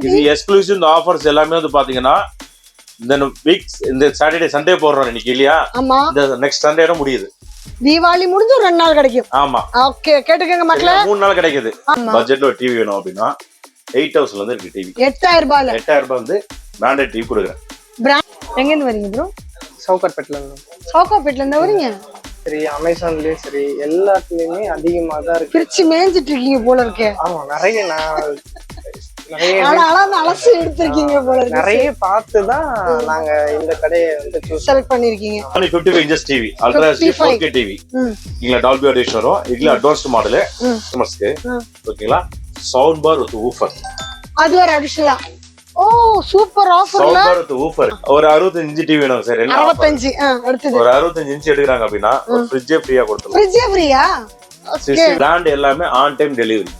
இது எக்ஸ்க்ளூசிவ் இந்த ஆஃபர்ஸ் எல்லாமே வந்து பாத்தீங்கன்னா இந்த வீக்ஸ் இந்த சாட்டர்டே சண்டே போடுறோம் இன்னைக்கு இல்லையா? இந்த நெக்ஸ்ட் சண்டேட முடியுது. தீபாவளி முடிஞ்சு 2 நாள் கிடைக்கும். ஆமா. ஓகே கேட்டுக்கங்க மக்களே. 3 நாள் கிடைக்குது. பட்ஜெட்ல ஒரு டிவி வேணும் அப்படினா 8000 ல இருந்து இருக்கு டிவி. 8000 ரூபாயில. 8000 ரூபாய் வந்து பிராண்டட் டிவி கொடுக்குறேன். பிராண்ட் எங்க இருந்து வரீங்க ப்ரோ? சவுகார்பேட்ல இருந்து. சவுகார்பேட்ல இருந்து வரீங்க? சரி அமேசான்லயும் சரி எல்லாத்துலயுமே அதிகமா தான் இருக்கு. பிரிச்சு மேஞ்சிட்டு இருக்கீங்க போல இருக்கே. ஆமா நிறைய அலசி எடுத்திருக்கீங்க போல இருக்கு. நிறைய பார்த்து தான் நாங்க இந்த கடையை வந்து செலக்ட் பண்ணிருக்கீங்க. 55 inches TV ultra HD 4K TV. இங்க டால்பி ஆடியோ வரும். இதுல அட்வான்ஸ்ட் மாடல் கஸ்டமர்ஸ்க்கு. ஓகேங்களா? Sound bar with woofer. அது ஒரு அடிஷனலா. ஓ சூப்பர் ஆஃபர்ல. Sound bar with woofer. ஒரு 65 இன்ச் டிவி வேணும் சார். 65 அடுத்து ஒரு 65 இன்ச் எடுக்கறாங்க அப்படினா ஒரு ஃப்ரிட்ஜ் ஃப்ரீயா கொடுத்துறோம். ஃப்ரிட்ஜ் ஃப்ரீயா? ஓகே. பிராண்ட் எல்லாமே ஆன் டைம் டெலிவரி.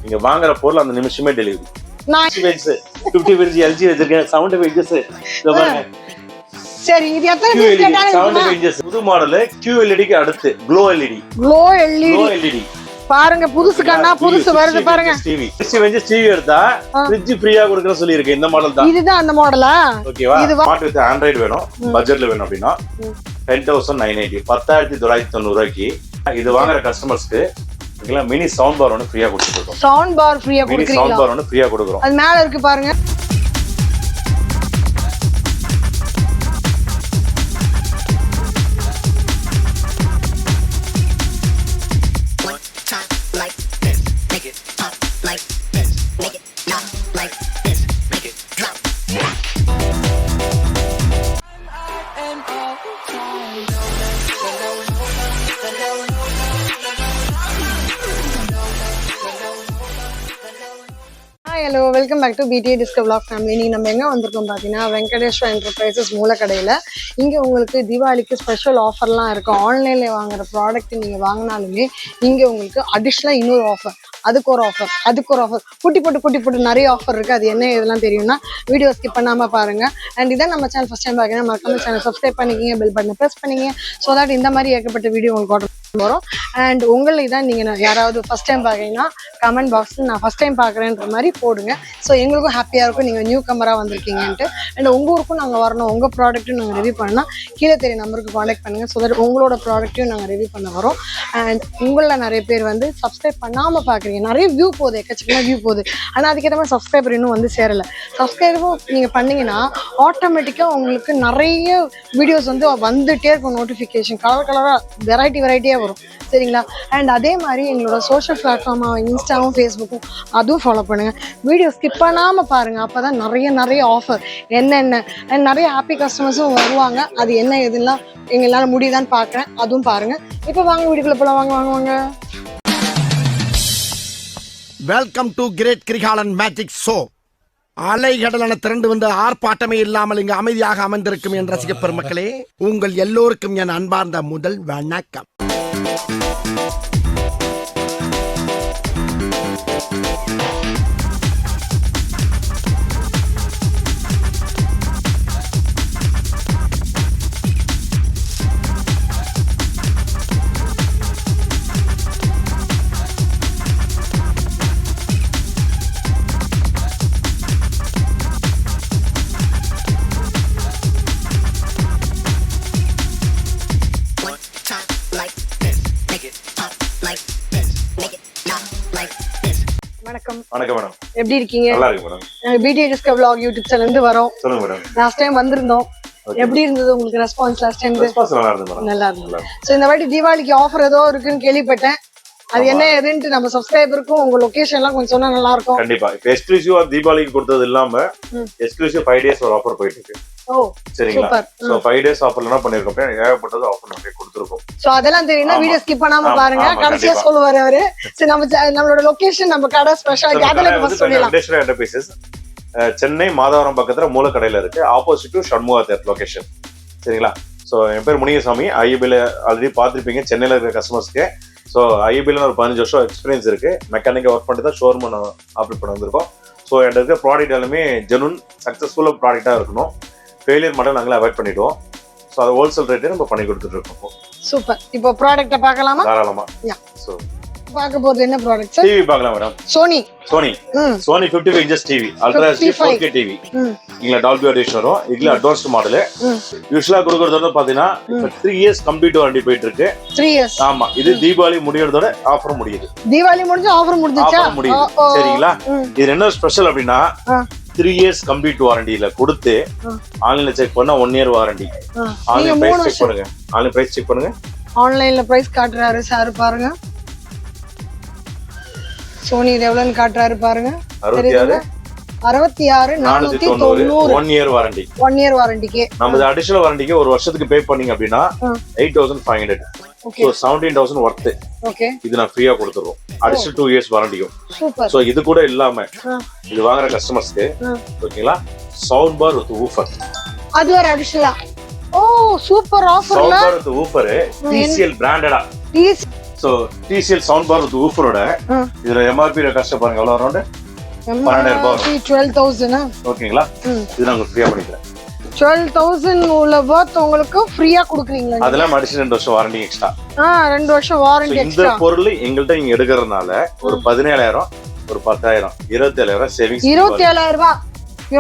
நீங்க வாங்குற பொருள் அந்த நிமிஷமே டெலிவரி. 50 inch LG வச்சிருக்கேன். 75 inches இத பாருங்க. சரி இது எத்தனை பீஸ் கேட்டாங்க? 75 inches புது மாடல் QLED க்கு அடுத்து க்ளோ LED பாருங்க புதுசு கண்ணா புதுசு வருது பாருங்க. டிவி 65 inches டிவி எடுத்தா ஃப்ரிட்ஜ் ஃப்ரீயா கொடுக்கற சொல்லி இருக்கு. இந்த மாடல் தான். இதுதான் அந்த மாடலா? ஓகேவா? ஸ்மார்ட் வித் ஆண்ட்ராய்டு வேணும். பட்ஜெட்ல வேணும் அப்படினா 10980 10990 ரூபாய்க்கு இது வாங்குற கஸ்டமர்ஸ்க்கு மினி சவுண்ட் பார் ஒன்னு ஃப்ரீயா கொடுத்துறோம். சவுண்ட் பார் ஃப்ரீயா கொடுக்குறீங்களா? சவுண்ட் பார் ஒன்னு ஃப்ரீயா கொடுக்குறோம். அது மேல இருக்கு பாருங்க. Hello welcome back to BTA Disco Vlog family. நீங்கள் நம்ம எங்கே வந்திருக்கோம் பார்த்தீங்கன்னா வெங்கடேஸ்வரா என்டர்பிரைசஸ் மூலக்கடையில். இங்கே உங்களுக்கு தீபாவளிக்கு ஸ்பெஷல் ஆஃபர்லாம் இருக்கும். ஆன்லைனில் வாங்குற ப்ராடக்ட் நீங்கள் வாங்கினாலுமே இங்கே உங்களுக்கு அடிஷ்னலாக இன்னொரு ஆஃபர், அதுக்கு ஒரு ஆஃபர் குட்டி போட்டு நிறைய ஆஃபர் இருக்குது. அது என்ன இதெல்லாம் தெரியும்னா வீடியோ ஸ்கிப் பண்ணாமல் பாருங்கள். அண்ட் இதான் நம்ம சேனல் ஃபஸ்ட் டைம் பார்க்கணும் மறக்காம சேனல் சப்ஸ்கிரைப் பண்ணிக்கிங்க, பெல் பட்டனை ப்ரெஸ் பண்ணிங்க. ஸோ தட் இந்த மாதிரி ஏகப்பட்ட வீடியோ உங்களுக்கு வரும். அண்ட் உங்களுக்கு தான் நீங்கள் யாராவது ஃபஸ்ட் டைம் பார்க்குறீங்கன்னா கமெண்ட் பாக்ஸில் நான் ஃபஸ்ட் டைம் பார்க்குறேன்ற மாதிரி போடுங்க. ஸோ எங்களுக்கும் ஹாப்பியாக இருக்கும் நீங்கள் நியூ கமராக வந்திருக்கீங்கன்ட்டு. அண்ட் உங்கள் ஊருக்கும் நாங்கள் வரணும், உங்கள் ப்ராடக்ட்டும் நாங்கள் ரிவ்யூ பண்ணால் கீழே தெரிய நம்பருக்கு காண்டாக்ட் பண்ணுங்கள். ஸோ தட் உங்களோட ப்ராடக்ட்டையும் நாங்கள் ரிவ்யூ பண்ண வரோம். அண்ட் உங்களில் நிறைய பேர் வந்து சப்ஸ்கிரைப் பண்ணாமல் பார்க்குறீங்க. நிறைய வியூ போகுது, எக்கச்சக்கமாக வியூ போகுது. ஆனால் அதுக்கேற்ற மாதிரி சப்ஸ்கிரைபர் இன்னும் வந்து சேரலை. சப்ஸ்கிரைபும் நீங்கள் பண்ணிங்கன்னா ஆட்டோமேட்டிக்காக உங்களுக்கு நிறைய வீடியோஸ் வந்து வந்துகிட்டே இருக்கும். நோட்டிஃபிகேஷன் கலராக வெரைட்டியாக வரும். சரிங்களா? அண்ட் அதே மாதிரி எங்களோட சோஷியல் பிளாட்ஃபார்மாக இன்ஸ்டாவும் ஃபேஸ்புக்கும் அதுவும் ஃபாலோ பண்ணுங்கள். வீடியோ ஸ்கிப் பண்ணாமல் பாருங்கள். அப்போ தான் நிறைய ஆஃபர் என்னென்ன அண்ட் நிறைய ஹாப்பி கஸ்டமர்ஸும் வருவாங்க. அது என்ன எதுலாம் எங்களால் முடியுதான்னு பார்க்குறேன், அதுவும் பாருங்கள். இப்போ வாங்க வீடியோக்குள்ள போகலாம். வாங்க. Welcome to great Kirikalan magic show. அலைகடலான திரண்டு வந்து ஆர்ப்பாட்டமே இல்லாமல் இங்கு அமைதியாக அமர்ந்திருக்கும் என் ரசிக பெருமக்களே, உங்கள் எல்லோருக்கும் என் அன்பார்ந்த முதல் வணக்கம். வணக்கம் மேடம். எப்படி இருக்கீங்க? நல்லா இருக்கு மேடம். நாங்க BTA Disco Vlog யூடியூப் சேனல்ல இருந்து வரோம். சொல்லுங்க மேடம். லாஸ்ட் டைம் வந்திருந்தோம். எப்படி இருந்தது உங்களுக்கு ரெஸ்பான்ஸ்? லாஸ்ட் டைம் நல்லா இருந்தது மேடம். நல்லா இருந்தது. சோ இந்த வாட்டி தீபாவளிக்கு ஆஃபர் ஏதோ இருக்குன்னு கேள்விப்பட்டேன். அது என்ன ஏதுன்னு நம்ம சப்ஸ்கிரைபருக்கு உங்க லொகேஷன் எல்லாம் கொஞ்சம் சொன்னா நல்லா இருக்கும். கண்டிப்பா. இப்போ எக்ஸ்க்ளூசிவா தீபாவளிக்கு கொடுத்தது இல்லாம எக்ஸ்க்ளூசிவ் 5 days ஒரு ஆஃபர் போயிட்டு இருக்கு. ஓ சரிங்களா? சோ 5 days ஆஃபர்ல என்ன பண்ணிருக்கோம்? ஏகப்பட்டது ஆஃபர் நம்ம கொடுத்திருக்கோம். சோ அதெல்லாம் தெரியும்னா வீடியோ ஸ்கிப் பண்ணாம பாருங்க. கடைசியா சொல்லுவாரு அவரு. சரி நம்மளோட லொகேஷன் நம்ம கடை ஸ்பெஷல் அதெல்லாம் ஃபர்ஸ்ட் சொல்லலாம். வெங்கடேஸ்வரா என்டர்பிரைசஸ் சென்னை மாதவரம் பக்கத்துல மூலக்கடையில இருக்கு. Opposite to Shanmuga theatre location. சரிங்களா? சோ என் பேர் முனியசாமி. ஐபில ஆல்ரெடி பார்த்திருப்பீங்க சென்னையில இருக்கிற கஸ்டமர்ஸ்க்கு. ஸோ ஐபில ஒரு 15 வருஷம் எக்ஸ்பீரியன்ஸ் இருக்கு. மெக்கானிக்கா ஒர்க் பண்ணிட்டு தான் ஷோரூம் ஆப்ரேட் பண்ண வந்திருக்கோம். ஸோ என்கிட்ட இருக்க ப்ராடக்ட் எல்லாமே ஜெனுன் சக்ஸஸ்ஃபுல்லாக ப்ராடக்டாக இருக்கணும். ஃபெயிலியர் மட்டும் நாங்களே அவாய்ட் பண்ணிடுவோம். ஸோ அது ஹோல்சேல் ரேட்டே நம்ம பண்ணி கொடுத்துட்டு இருக்கோம். சூப்பர். இப்போ ப்ராடக்ட்டை பார்க்கலாமா? தாராளமா. ஸோ பார்க்க போறது என்ன ப்ராடக்ட் சார்? டிவி பார்க்கலாம் madam. Sony Sony 55 inches TV, ultra HD 4K TV. இங்க டால்பி ஆடிஷன் வரும். இதுல அட்வான்ஸ்ட் மாடல். யூசுவலா கொடுக்கறது வந்து பாத்தீங்கன்னா இப்ப 3 years கம்ப்ளீட் வாரண்டி போயிட்டு இருக்கு. 3 years. ஆமா, இது தீபாவளி முடியறதோட ஆஃபர் முடியுது. தீபாவளி முடிஞ்சு ஆஃபர் முடிஞ்சுச்சா? ஆஃபர் முடியுது. சரிங்களா? இது என்ன ஸ்பெஷல் அப்படின்னா 3 years கம்ப்ளீட் வாரண்டில கொடுத்து ஆன்லைன்ல செக் பண்ணா 1 year warranty. Online price check பண்ணுங்க. ஆன்லைன் பிரைஸ் செக் பண்ணுங்க. ஆன்லைன்ல பிரைஸ் காட்டுறாரு சார், பாருங்க. சோனி இது எவ்வளவுன்னு காட்டுறாரு பாருங்க. 66,490. 1 year வாரண்டி. 1 year வாரண்டிக்கு நம்ம அடிஷனல் வாரண்டிக்கு ஒரு வருஷத்துக்கு பே பண்ணீங்க அப்படின்னா 8,500. சோ 17,000 வர்த். ஓகே, இது நான் ஃப்ரீயா கொடுத்துறோம். Additional 2 years வாரண்டியும். சூப்பர். சோ இது கூட இல்லாம இது வாங்குற கஸ்டமர்ஸ்க்கு ஓகேங்களா, சவுண்ட் பார் வித் ஊஃபர். அது ஒரு அடிஷனலா? ஓ சூப்பர் ஆஃபர்ல. Sound bar with woofer TCL பிராண்டடா. So TCL sound bar with ஊஃபரோட இதுல MRP காஸ்ட் பாருங்க எவ்வளவு அரௌண்ட் 12,000 ரூபாய். 12,000. ஓகேங்களா? இது நாங்க ஃப்ரீயா பண்ணிக்கிறேன். 12,000 உள்ள வர்த் உங்களுக்கு ஃப்ரீயா கொடுக்குறீங்களா? அதெல்லாம் அடிஷனல் 2 வருஷம் வாரண்டி எக்ஸ்ட்ரா. 2 வருஷம் வாரண்டி இந்த எக்ஸ்ட்ரா. பொருள் எங்கள்ட்ட நீங்க எடுக்கிறதுனால ஒரு 17,000 ஒரு 10,000 27,000 சேவிங்ஸ். 27,000 ரூபாய்.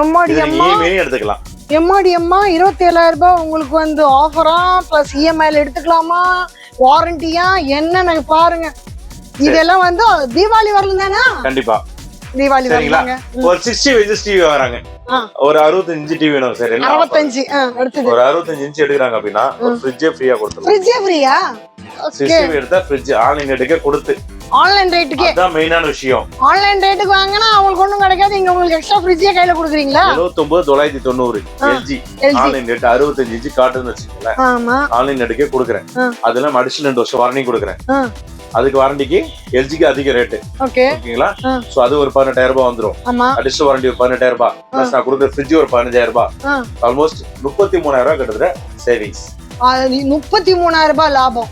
எம்மாடி அம்மா எடுத்துக்கலாம். எம்மாடி அம்மா 27,000 ரூபாய் உங்களுக்கு வந்து ஆஃபரா பிளஸ் இஎம்ஐல எடுத்துக்கலாமா, வாரண்டியா என்னன்னு பாருங்க. இதெல்லாம் வந்து தீபாவளி வரல தானே? கண்டிப்பா தீபாவளி வரலாங்க. ஒரு 60 inches டிவி வாங்குறாங்க, ஒரு 65 டிவி வேணும் சார். 65. அடுத்து ஒரு 65 inch எடுக்கறாங்க அப்படின்னா ஒரு ஃப்ரிட்ஜ் ஃப்ரீயா கொடுத்துறோம். ஃப்ரிட்ஜ் ஃப்ரீயா? 60 எடுத்தா ஃப்ரிட்ஜ் ஆன்லைன் ரேட்டுக்கே கொடுத்து. ஆன்லைன் ரேட்டுக்கே? அதான் மெயினான விஷயம். ஆன்லைன் ரேட்டுக்கு வாங்கினா அவங்களுக்கு ஒண்ணும் கிடைக்காது. இங்க உங்களுக்கு எக்ஸ்ட்ரா ஃப்ரிட்ஜே கையில கொடுக்குறீங்களா? 79,990 LG ஆன்லைன் ரேட் 65 inch காட்டுன்னு வச்சுக்கோங்களேன். ஆமா, ஆன்லைன் ரேட்டுக்கே கொடுக்குறேன். அதெல்லாம் அடிஷனல் 2 வருஷம் வாரண்டி கொடுக்குறேன். அதுக்கு வாரண்டிக்கு LGக்கு அதிக ரேட். ஓகேங்களா? சோ அது ஒரு 18,000 ரூபாய் வந்துரும். அடிஷனல் வாரண்டி ஒரு 18,000 ரூபாய் பிளஸ் நான் கொடுக்குற ஃப்ரிட்ஜ் ஒரு 15,000 ரூபாய். ஆல்மோஸ்ட் 33,000 ரூபாய் கிட்டத்தட்ட சேவிங்ஸ். 33,000 ரூபாய் லாபம்.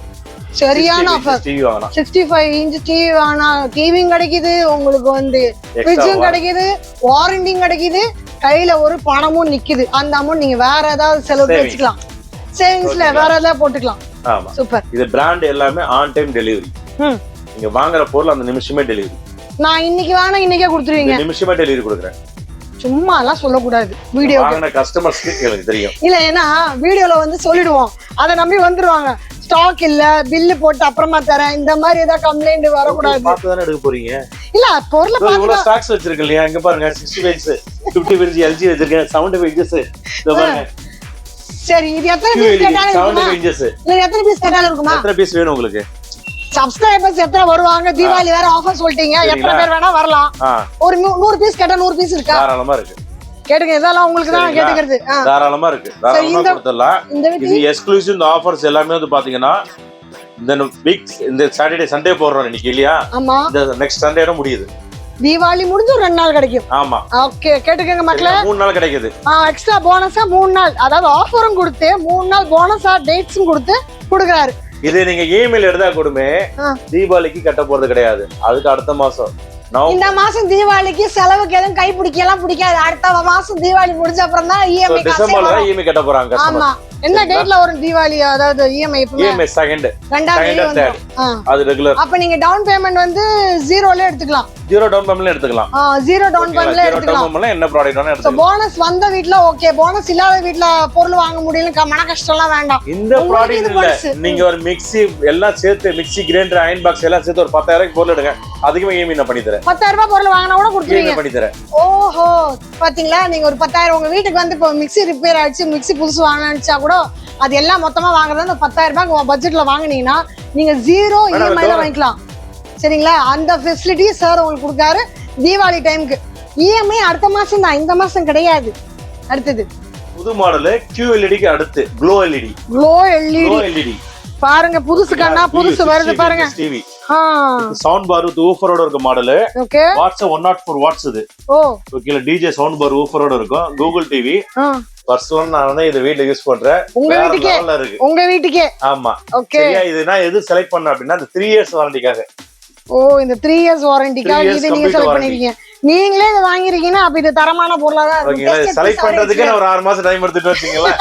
சரியான ஆஃபர். டிவி வாங்கலாம். 65 inch டிவி வாங்கினா டிவியும் கிடைக்குது, உங்களுக்கு வந்து ஃப்ரிட்ஜும் கிடைக்குது, வாரண்டியும் கிடைக்குது, கையில ஒரு பணமும் நிக்குது. அந்த அமௌண்ட் நீங்க வேற ஏதாவது செலவு வச்சுக்கலாம், சேவிங்ஸ்ல வேற ஏதாவது போட்டுக்கலாம். ஆமா, சூப்பர். இது பிராண்ட் எல்லாமே ஆன் டைம் டெலிவரி. நீங்க வாங்குற பொருள் அந்த நிமிஷமே டெலிவரி. நான் இன்னைக்கு வாங்கினா இன்னைக்கே கொடுத்துருவீங்க? நிமிஷமே டெலிவரி கொடுக்குறேன். சும்மா எல்லாம் சொல்லக்கூடாது. வீடியோ வாங்கின கஸ்டமர்ஸ்க்கு எனக்கு தெரியும். இல்ல, ஏன்னா வீடியோல வந்து சொல்லிடுவோம், அதை நம்பி வந்துருவாங்க. ஸ்டாக் இல்ல, பில்லு போட்டு அப்புறமா தரேன், இந்த மாதிரி ஏதாவது கம்ப்ளைண்ட் வரக்கூடாது. பார்த்து தானே எடுக்க போறீங்க. இல்ல பொருளை இவ்வளவு ஸ்டாக்ஸ் வச்சிருக்கேன் இல்லையா? இங்க பாருங்க 60 inch 50 inch LG வச்சிருக்கேன். 75 inches இதோ பாருங்க. சரி, இது எத்தனை பீஸ் கேட்டாலும் இருக்குமா? 75 inches. இல்ல எத்தனை பீஸ் கேட்டாலும் இருக்குமா? எத்தனை பீஸ் வேணும் உங்களுக்கு? சப்ஸ்கிரைபர்ஸ் எத்தனை வருவாங்க? தீபாவளி வேற ஆஃபர் சொல்லிட்டீங்க, எத்தனை பேர் வேணா வரலாம். ஒரு 100 பீஸ் கேட்டா 100 பீஸ் இருக்கா? தாராளமா இருக்கு. கேட்டுங்க, இதெல்லாம் உங்களுக்கு தான் கேட்டுக்கிறது. தாராளமா இருக்கு, தாராளமா கொடுத்துடலாம். இது எக்ஸ்க்ளூசிவ். இந்த ஆஃபர்ஸ் எல்லாமே வந்து பாத்தீங்கன்னா இந்த வீக், இந்த சாட்டர்டே சண்டே போடுறோம் இன்னைக்கு இல்லையா? ஆமா, இந்த நெக்ஸ்ட் சண்டேட முடியுது. தீபாவளி முடிஞ்சு ஒரு 2 நாள் கிடைக்கும். ஆமா, ஓகே, கேட்டுக்கங்க மக்களே. 3 நாள் கிடைக்குது. எக்ஸ்ட்ரா போனஸா 3 நாள், அதாவது ஆஃபரும் கொடுத்து 3 நாள் போனஸா டேட்ஸும் கொடுத்து கொடுக்குறாரு. இது நீங்க இமெயில் எடுத்தா கொடுமே தீபாவளிக்கு கட்ட போறது கிடையாது. அதுக்கு அடுத்த மாசம். இந்த மாசம் தீபாவளிக்கு செலவுக்கு எதுவும் கை பிடிக்காது. அடுத்த மாசம் தீபாவளி முடிஞ்ச அப்புறம் தான் இஎம்ஐ டிசம்பர்ல இஎம்ஐ கட்ட போறாங்க. ஆமா, என்ன டேட்ல வரும் தீபாவளி? அதாவது இஎம்ஐ இஎம்ஐ செகண்ட் அது ரெகுலர். அப்ப நீங்க டவுன் பேமெண்ட் வந்து 0ல எடுத்துக்கலாம். 0 டவுன் பேமெண்ட்ல எடுத்துக்கலாம். 0 டவுன் பேமெண்ட்ல எடுத்துக்கலாம். என்ன ப்ராடக்ட் வேணா எடுத்துக்கலாம். போனஸ் வந்த வீட்ல ஓகே, போனஸ் இல்லாத வீட்ல பொருள் வாங்க முடியல, மன கஷ்டம் எல்லாம் வேண்டாம். இந்த ப்ராடக்ட் இல்ல, நீங்க ஒரு மிக்ஸி எல்லாம் சேர்த்து, மிக்ஸி கிரைண்டர் அயன் பாக்ஸ் எல்லாம் சேர்த்து ஒரு 10,000 பொருள் எடுங்க, அதுக்கு இஎம்ஐ நான் பண்ணி தரேன். 10,000 ரூபாய் பொருள் வாங்கினா கூட கொடுத்துருவீங்க, பண்ணி தரேன். ஓஹோ, பாத்தீங்களா? நீங்க ஒரு 10,000 உங்க வீட்டுக்கு வந்து இப்போ மிக்ஸி ரிப்பேர் ஆயிடுச்சு, மிக்ஸி புதுசு வாங்கினா கூட அது எல்லாம் மொத்தமா வாங்குறது அந்த 10,000 ரூபாய் பட்ஜெட்ல வாங்கினீங்கன்னா நீங்க 0 இஎம்ஐல வாங்கிக்கலாம். சரிங்களா? அந்த ஃபெசிலிட்டி சார் உங்களுக்கு கொடுக்காரு தீபாவளி டைமுக்கு. இஎம்ஐ அடுத்த மாசம் தான், இந்த மாசம் கிடையாது. அடுத்தது புது மாடல் QLEDக்கு அடுத்து க்ளோ LED. க்ளோ LED பாருங்க, புதுசு கண்ணா புதுசு வருது பாருங்க. டிவி சவுண்ட் பார் வித் ஊஃபரோட இருக்க மாடல். ஓகே, வாட்ஸ் 104 வாட்ஸ் இது. ஓ ஓகே, டிஜே சவுண்ட் பார் ஊஃபரோட இருக்கும். Google TV. பர்சனலா நான் வந்து இது வீட்ல யூஸ் பண்றேன். உங்க வீட்டுக்கே இருக்கு. உங்க வீட்டுக்கே. ஆமா, ஓகே. சரியா? இது நான் எது செலக்ட் பண்ணேன் அப்படின்னா இந்த 3 years வாரண்டிக்காக. ஓ, இந்த 3 years வாரண்டிக்காக இது நீங்க செலக்ட் பண்ணிருக்கீங்க. நீங்களே இதை வாங்கிருக்கீங்கன்னா அப்ப இது தரமான பொருளா தான் ஓகேங்களா செலக்ட் பண்றதுக்கு ஒரு 6 மாசம் டைம் எடுத்துட்டு வச்சீங்களா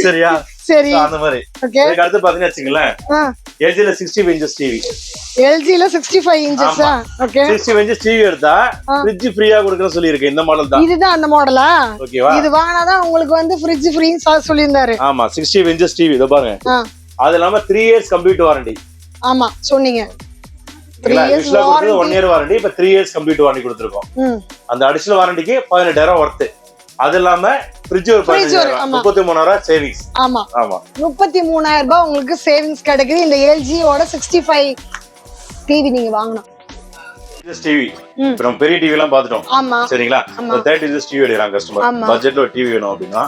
சரியா சரி அந்த மாதிரி ஓகே இதுக்கு அடுத்து பாத்தீங்கன்னா வச்சுங்களேன் LGல 65 இன்ச்சஸ் டிவி LGல 65 இன்ச்சஸா ஓகே 65 இன்ச்சஸ் டிவி எடுத்தா ஃப்ரிட்ஜ் ஃப்ரீயா கொடுக்கறேன்னு சொல்லிருக்கேன் இந்த மாடல் தான் இதுதான் அந்த மாடலா ஓகேவா இது வாங்குனாதான் உங்களுக்கு வந்து ஃப்ரிட்ஜ் ஃப்ரீன்னு சொல்லியிருந்தாரு ஆமா 65 இன்ச்சஸ் டிவி இத பாருங்க அது இல்லாம 3 இயர்ஸ் கம்ப்ளீட் வாரண்டி ஆமா சொன்னீங்க 3 இயர்ஸ் வாரண்டி 1 இயர் வாரண்டி இப்ப 3 இயர்ஸ் கம்ப்ளீட் வாரண்டி கொடுத்திருக்கோம் அந்த அடிஷனல் வாரண்டிக்கு 18000 வர்த் அது இல்லாம ஃப்ரிட்ஜ் ஒரு 33000 சேவிங்ஸ் ஆமா ஆமா 33000 ரூபாய் உங்களுக்கு சேவிங்ஸ் கிடைக்குது இந்த LG ஓட 65 டிவி நீங்க வாங்கணும் டிவி இப்ப நம்ம பெரிய டிவி எல்லாம் பாத்துட்டோம் ஆமா சரிங்களா 30 இன்ச் டிவி எடுக்கறாங்க கஸ்டமர் பட்ஜெட்ல ஒரு டிவி வேணும் அப்படினா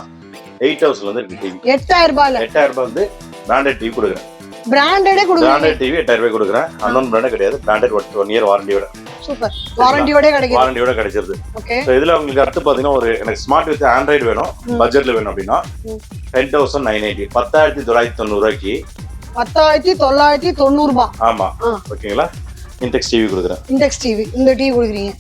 8000 ல இருந்து டிவி 8000 ரூபாய்ல 8000 ரூபாய் வந்து பிராண்டட் டிவி கொடுக்குறேன் பிராண்டடே கொடுக்குறேன் பிராண்டட் டிவி 8000 ரூபாய் கொடுக்குறேன் அன்னோன் பிராண்ட் கிடையாது பிராண்டட் 1 இயர் வாரண்டியோட சூப்பர் வாரண்டியோட கிடைக்குது வாரண்டியோட கிடைச்சிருது ஓகே சோ இதுல உங்களுக்கு அடுத்து பாத்தீங்கன்னா ஒரு எனக்கு ஸ்மார்ட் வித் ஆண்ட்ராய்டு வேணும் பட்ஜெட்ல வேணும் அப்படினா 10980 10990 ரூபாய்க்கு 10990 ரூபாய் ஆமா ஓகேங்களா இன்டெக்ஸ் டிவி கொடுக்குறேன் இன்டெக்ஸ் டிவி இந்த டிவி கொடுக்குறீங்க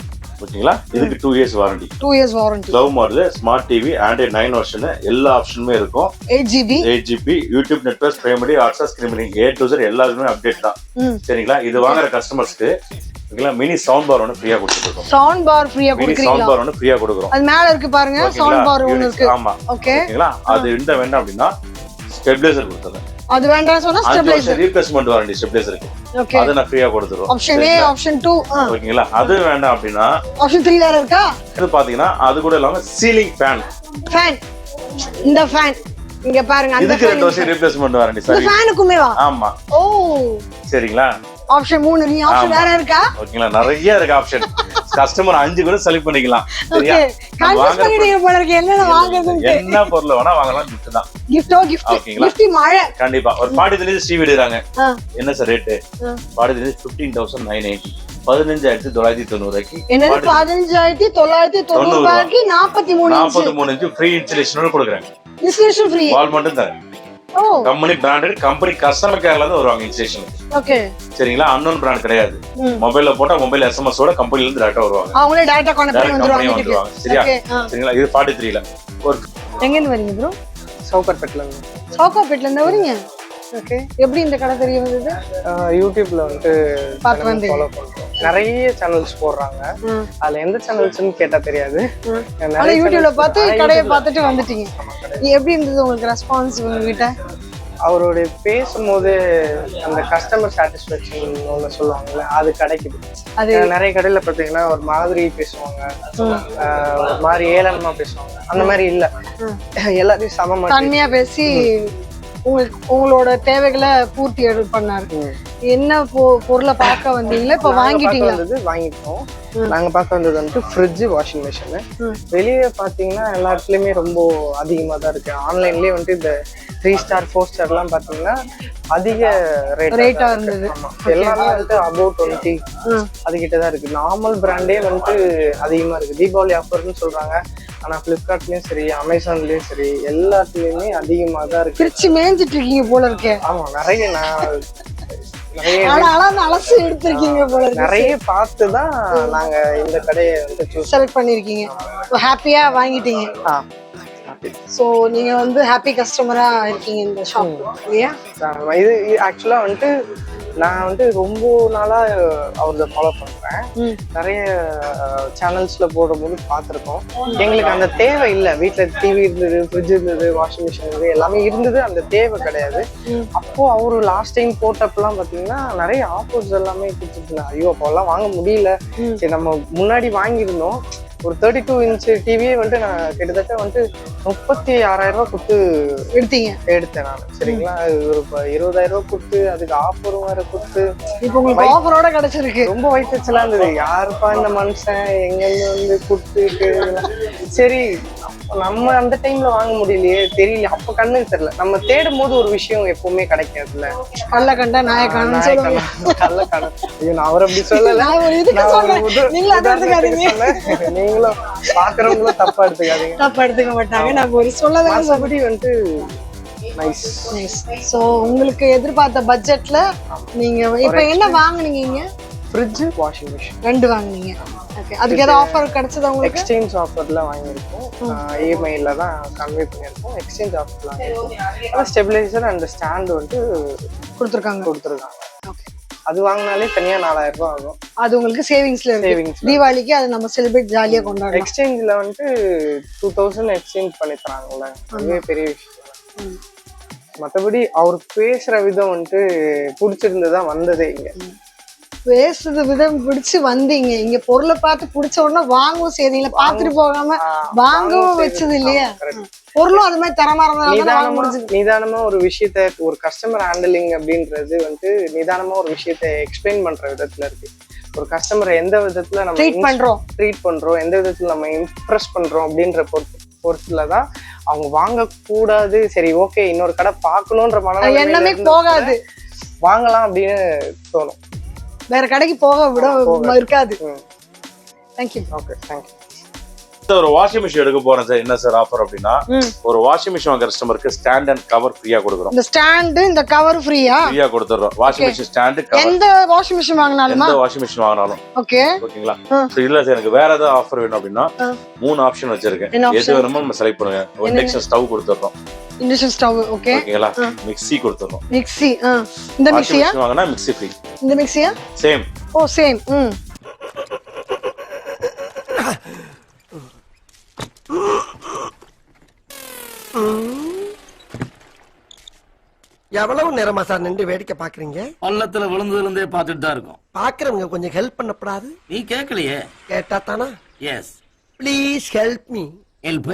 ஓகேங்களா இதுக்கு 2 years warranty 2 years warranty love model smart TV Android 9 version எல்லா ஆப்ஷனுமே இருக்கும் 8GB YouTube network primary Hotstar streaming A to Z எல்லாமே அப்டேட் தான் சரிங்களா இது வாங்குற கஸ்டமர்ஸ்க்கு ஓகேங்களா மினி சவுண்ட் பார் ஒன்னு ஃப்ரீயா கொடுத்துருக்கோம் சவுண்ட் பார் ஃப்ரீயா கொடுக்குறீங்களா சவுண்ட் பார் ஒன்னு ஃப்ரீயா கொடுக்குறோம் அது மேல இருக்கு பாருங்க சவுண்ட் பார் ஒன்னு இருக்கு ஆமா ஓகே ஓகேங்களா அது இந்த வேண்டாம் அப்படினா ஸ்டெபிலைசர் கொடுத்துறேன் அது வேண்டாம் சொன்னா ஸ்டெபிலைசர் ரீப்ளேஸ்மென்ட் வாரண்டி ஸ்டெபிலைசருக்கு ஓகே அத நான் ஃப்ரீயா கொடுத்துறோம் ஆப்ஷன் A ஆப்ஷன் 2 ஓகேங்களா அது வேண்டாம் அப்படினா ஆப்ஷன் 3 வேற இருக்கா இது பாத்தீங்கன்னா அது கூட இல்லாம சீலிங் ஃபேன் இந்த ஃபேன் இங்க பாருங்க அந்த இதுக்கு 2 வருஷம் ரீப்ளேஸ்மென்ட் வாரண்டி சரி இந்த ஃபேனுக்குமே வா ஆமா ஓ சரிங்களா ஆப்ஷன் 3 நீ ஆப்ஷன் வேற இருக்கா ஓகேங்களா நிறைய இருக்கு ஆப்ஷன் கஸ்டமர் 5 கூட செலக்ட் பண்ணிக்கலாம் சரியா கன்ஃபியூஸ் பண்ணிட்டீங்க போல இருக்கு என்ன வாங்குறதுன்னு என்ன பொருள் வேணா வாங்கலாம் gift தான் gift மழை கண்டிப்பா ஒரு 40 இன்ச் டிவி எடுறாங்க என்ன சார் ரேட் 40 இன்ச் 15980 15990 ரூபாய்க்கு என்னது 15990 ரூபாய்க்கு 43 இன்ச் ஃப்ரீ இன்ஸ்டலேஷனோட கொடுக்குறாங்க இன்ஸ்டலேஷன் ஃப்ரீ வால் மட்டும் தரேன் கம்பெனி பிராண்டட் கம்பெனி கஸ்டமர் கேர்ல இருந்து வருவாங்க இன்ஸ்டலேஷன் ஓகே சரிங்களா அன்னோன் பிராண்ட் கிடையாது மொபைல்ல போட்டா மொபைல் SMS ஓட கம்பெனில இருந்து டைரக்டா வருவாங்க அவங்களே டைரக்டா கான்டாக்ட் பண்ணி வந்துருவாங்க சரியா சரிங்களா இது 43 ல ஒரு எங்க இருந்து வரீங்க ப்ரோ சவுகார்பேட்ல இருந்து வரீங்க ஓகே எப்படி இந்த கடை தெரிய வந்தது யூடியூப்ல வந்து பார்த்து வந்து ஃபாலோ பண்றோம் நிறைய சேனல்ஸ் போடுறாங்க அதுல எந்த சேனல்ஸ்னு கேட்டா தெரியாது ஆனா யூடியூப்ல பார்த்து கடையை பார்த்துட்டு வந்துட்டீங்க எப்படி இருந்தது உங்களுக்கு ரெஸ்பான்ஸ் உங்ககிட்ட அவருடைய பேசும்போது அந்த கஸ்டமர் சாட்டிஸ்ஃபேக்ஷன் ஒன்று சொல்லுவாங்கல்ல அது கிடைக்குது அது நிறைய கடையில பார்த்தீங்கன்னா ஒரு மாதிரி பேசுவாங்க ஒரு மாதிரி ஏளனமா பேசுவாங்க அந்த மாதிரி இல்லை எல்லாத்தையும் சமமா தன்மையா பேசி உங்களோட தேவைகளை பூர்த்தி பண்ணாரு என்ன பொருளை பார்க்க வந்தீங்களா இப்ப வாங்கிட்டீங்களா வாங்கிட்டோம் நாங்க பார்க்க வந்தது வந்து ஃப்ரிட்ஜ் வாஷிங் மிஷின் வெளியே பாத்தீங்கன்னா எல்லா இடத்துலயுமே ரொம்ப அதிகமா தான் இருக்கு ஆன்லைன்லயே வந்து இந்த 3 ஸ்டார் 4 ஸ்டார்லாம் பாத்தீங்கன்னா அதிக ரேட்டா இருந்தது எல்லாமே வந்து அபவுட் 20 அதுகிட்ட தான் இருக்கு நார்மல் பிராண்டே வந்து அதிகமா இருக்கு தீபாவளி ஆஃபர்னு சொல்றாங்க ஆனா பிளிப்கார்ட்லயும் சரி அமேசான்லயும் சரி எல்லாத்துலயுமே அதிகமா தான் இருக்கு பிரிச்சு மேய்ஞ்சிட்டு இருக்கீங்க போல இருக்கே ஆமா நிறைய அலசி எடுத்திருக்கீங்க போல நிறைய பார்த்துதான் நாங்க இந்த கடையை வந்து செலக்ட் பண்ணிருக்கீங்க ஹாப்பியா வாங்கிட்டீங்க சோ நீங்க வந்து ஹாப்பி கஸ்டமரா இருக்கீங்க இந்த ஷாப் இல்லையா இது ஆக்சுவலா வந்துட்டு நான் வந்து ரொம்ப நாளா அவரத ஃபாலோ பண்றேன் நிறைய சேனல்ஸ்ல போடும்போது பார்த்துருக்கோம் எங்களுக்கு அந்த தேவை இல்லை வீட்டுல டிவி இருந்தது ஃப்ரிட்ஜ் இருந்தது வாஷிங் மிஷின் இருந்தது எல்லாமே இருந்தது அந்த தேவை கிடையாது அப்போ அவரு லாஸ்ட் டைம் போட்டப்பெல்லாம் பாத்தீங்கன்னா நிறைய ஆஃபர்ஸ் எல்லாமே கொடுத்துருந்தாங்க ஐயோ அப்போல்லாம் வாங்க முடியல சரி நம்ம முன்னாடி வாங்கியிருந்தோம் ஒரு 32 இன்ச் டிவியே வந்துட்டு நான் கிட்டத்தட்ட வந்துட்டு 36,000 ரூபாய் கொடுத்து எடுத்தேன் நான் சரிங்களா ஒரு 20,000 ரூபாய் கொடுத்து அதுக்கு ஆஃபரும் வேற கொடுத்து இப்போ உங்களுக்கு ஆஃபரோட கிடைச்சிருக்கு ரொம்ப வயிற்றுச்சலா இருந்தது யாருப்பா இந்த மனுஷன் எங்கன்னு வந்து கொடுத்துட்டு சரி நம்ம அந்த டைம்ல வாங்க முடியலையே தெரியல அப்ப கண்ணுக்கு தெரியல நம்ம தேடும் போது ஒரு விஷயம் எப்பவுமே கிடைக்காதுல்ல கள்ள கண்டா நாயக்கான கள்ள கண்ண நான் அவர் அப்படி சொல்லல நீங்களும் பாக்குறவங்களும் தப்பா எடுத்துக்க மாட்டாங்க நான் ஒரு சொல்லதான் வந்து சோ உங்களுக்கு எதிர்பார்த்த பட்ஜெட்ல நீங்க இப்ப என்ன வாங்குனீங்க ஃப்ரிட்ஜ், வாஷிங் மிஷின் ரெண்டு வாங்குனீங்க. ஓகே, அதுக்கு ஏதாவது ஆஃபர் கிடைச்சதா உங்களுக்கு? எக்ஸ்சேஞ்ச் ஆஃபர்ல வாங்கியிருக்கோம். இஎம்ஐல தான் கன்வே பண்ணியிருக்கோம். எக்ஸ்சேஞ்ச் ஆஃபர்ல வாங்கியிருக்கோம். ஸ்டெபிலைசர் அண்ட் ஸ்டாண்ட் வந்து கொடுத்துருக்காங்க. ஓகே, அது வாங்கினாலே தனியாக 4000 ரூபாய் ஆகும். அது உங்களுக்கு சேவிங்ஸ்ல இருக்கு. சேவிங்ஸ் தீபாவளிக்கு அது நம்ம செலிப்ரேட் ஜாலியா கொண்டாடலாம். எக்ஸ்சேஞ்சில் வந்து 2000 எக்ஸ்சேஞ்ச் பண்ணி தராங்கல்ல, அதுவே பெரிய விஷயம். மற்றபடி அவர் பேசுற விதம் வந்து பிடிச்சிருந்ததா வந்ததே. இங்க பேசுறது விதம் பிடிச்சு வந்தீங்க, இங்க பொருளை பார்த்து பிடிச்ச உடனே வாங்கவும் செய்றீங்களா, பார்த்துட்டு போகாம வாங்கவும் வச்சது இல்லையா? பொருளும் அது மாதிரி தரமா இருந்தாலும் நிதானமா ஒரு விஷயத்த, ஒரு கஸ்டமர் ஹேண்டலிங் அப்படின்றது வந்து நிதானமா ஒரு விஷயத்த எக்ஸ்பிளைன் பண்ற விதத்துல இருக்கு. ஒரு கஸ்டமரை எந்த விதத்துல நம்ம ட்ரீட் பண்றோம், எந்த விதத்துல நம்ம இம்ப்ரெஸ் பண்றோம் அப்படின்ற பொறுத்துலதான் அவங்க வாங்க கூடாது. சரி, ஓகே, இன்னொரு கடை பார்க்கணும்ன்ற எண்ணமே போகாது, வாங்கலாம் அப்படின்னு தோணும். வேற கடைக்கு போக விட இருக்காது. தேங்க்யூ. Okay, thank you. ஒரு வாஷிங் மிஷின் எடுக்க போறேன் சார். என்ன சார் ஆஃபர் அப்படின்னா, ஒரு வாஷிங் மிஷின் வாங்குற கஸ்டமருக்கு ஸ்டாண்ட் அண்ட் கவர் ஃப்ரீயா கொடுக்குறோம். இந்த ஸ்டாண்ட், இந்த கவர் ஃப்ரீயா கொடுத்துறோம். வாஷிங் மிஷின் ஸ்டாண்ட், கவர், எந்த வாஷிங் மிஷின் வாங்கினாலும் ஓகே, ஓகேங்களா? சோ இல்ல சார், எனக்கு வேற ஏதாவது ஆஃபர் வேணும் அப்படின்னா 3 ஆப்ஷன் வச்சிருக்கேன். எது வேணுமோ நம்ம செலக்ட் பண்ணுங்க. இண்டக்ஷன் ஸ்டவ் கொடுத்துறோம். இண்டக்ஷன் ஸ்டவ் ஓகே, ஓகேங்களா? மிக்ஸி கொடுத்துறோம். மிக்ஸி, இந்த மிக்ஸியா வாங்கினா மிக்ஸி ஃப்ரீ. இந்த மிக்ஸியா சேம். ஓ சேம். எவ்வளவு நேரமா சார் நின்று வேடிக்கை பாக்குறீங்க? பள்ளத்துல விழுந்ததுல இருந்தே பாத்துட்டு தான் இருக்கோம். பாக்குறவங்க கொஞ்சம் ஹெல்ப் பண்ணப்படாது? நீ கேட்கலையே. கேட்டா தானா? Yes, please help me. Help.